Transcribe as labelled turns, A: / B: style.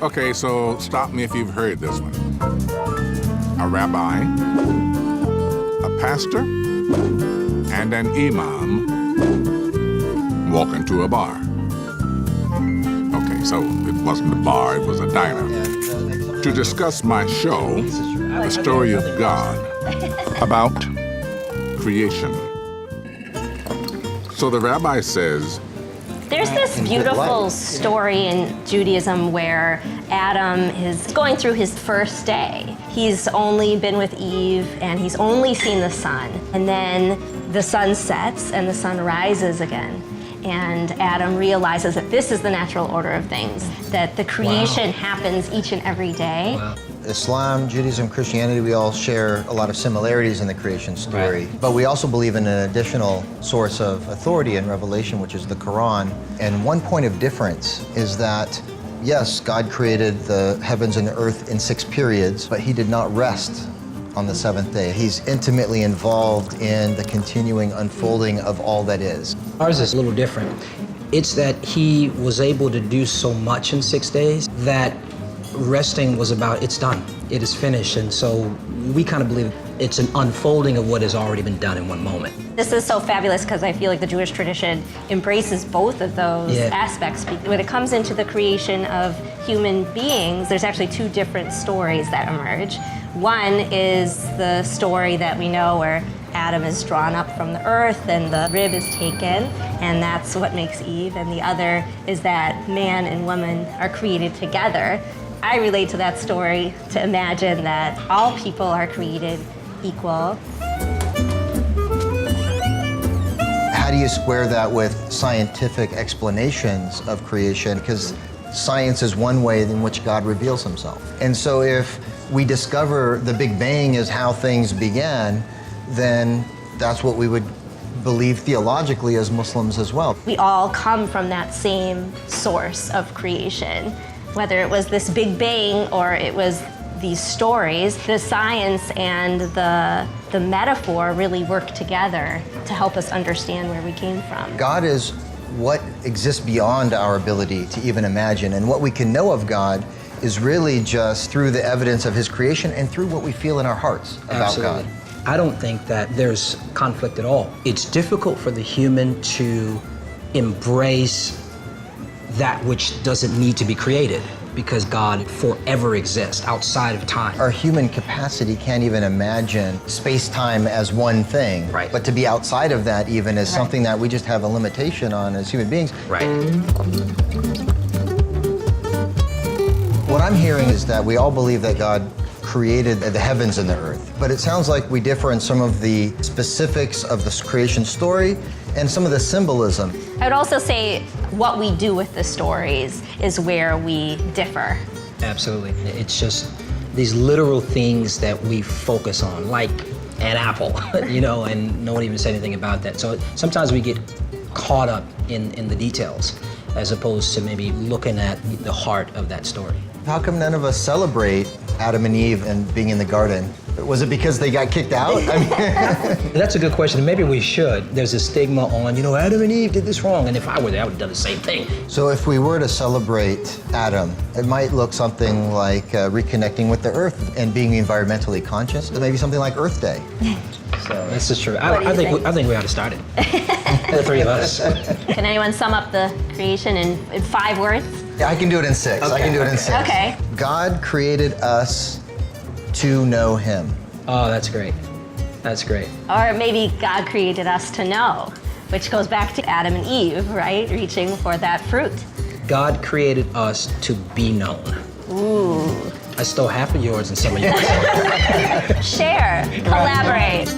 A: Okay, so stop me if you've heard this one. A rabbi, a pastor, and an imam walk into a bar. Okay, so it wasn't a bar, it was a diner. To discuss my show, the story of God, about creation. So the rabbi says,
B: there's this beautiful story in Judaism where Adam is going through his first day. He's only been with Eve and he's only seen the sun. And then the sun sets and the sun rises again. And Adam realizes that this is the natural order of things, that the creation happens each and every day.
C: Wow. Islam, Judaism, Christianity, we all share a lot of similarities in the creation story. Right. But we also believe in an additional source of authority in Revelation, which is the Quran. And one point of difference is that, yes, God created the heavens and the earth in 6 periods, but he did not rest on the 7th day. He's intimately involved in the continuing unfolding of all that is.
D: Ours is a little different. It's that he was able to do so much in 6 days that resting was about, it's done, it is finished. And so we kind of believe it's an unfolding of what has already been done in one moment.
B: This is so fabulous because I feel like the Jewish tradition embraces both of those aspects. When it comes into the creation of human beings, there's actually 2 different stories that emerge. One is the story that we know where Adam is drawn up from the earth and the rib is taken, and that's what makes Eve. And the other is that man and woman are created together. I relate to that story to imagine that all people are created equal.
C: How do you square that with scientific explanations of creation? Because science is one way in which God reveals himself. And so if we discover the Big Bang is how things began, then that's what we would believe theologically as Muslims as well.
B: We all come from that same source of creation. Whether it was this Big Bang or it was these stories, the science and the metaphor really work together to help us understand where we came from.
C: God is what exists beyond our ability to even imagine, and what we can know of God is really just through the evidence of his creation and through what we feel in our hearts about God.
D: I don't think that there's conflict at all. It's difficult for the human to embrace that which doesn't need to be created because God forever exists outside of time.
C: Our human capacity can't even imagine space-time as one thing.
D: Right.
C: But to be outside of that even is something that we just have a limitation on as human beings.
D: Right.
C: What I'm hearing is that we all believe that God created the heavens and the earth. But it sounds like we differ in some of the specifics of the creation story and some of the symbolism.
B: I would also say what we do with the stories is where we differ.
D: Absolutely. It's just these literal things that we focus on, like an apple, you know, and no one even said anything about that. So sometimes we get caught up in the details as opposed to maybe looking at the heart of that story.
C: How come none of us celebrate Adam and Eve and being in the garden? Was it because they got kicked out? I mean,
D: that's a good question. Maybe we should. There's a stigma on, you know, Adam and Eve did this wrong, and if I were there, I would have done the same thing.
C: So if we were to celebrate Adam, it might look something like reconnecting with the earth and being environmentally conscious. Maybe something like Earth Day.
D: So this is true. I think we ought to start it. The 3 of us.
B: Can anyone sum up the creation in 5 words?
C: Yeah, I can do it in 6.
D: Okay.
C: I can do it in 6.
B: Okay.
C: God created us to know him.
D: Oh, that's great. That's great.
B: Or maybe God created us to know, which goes back to Adam and Eve, right? Reaching for that fruit.
D: God created us to be known.
B: Ooh.
D: I stole half of yours and some of yours.
B: Share, collaborate.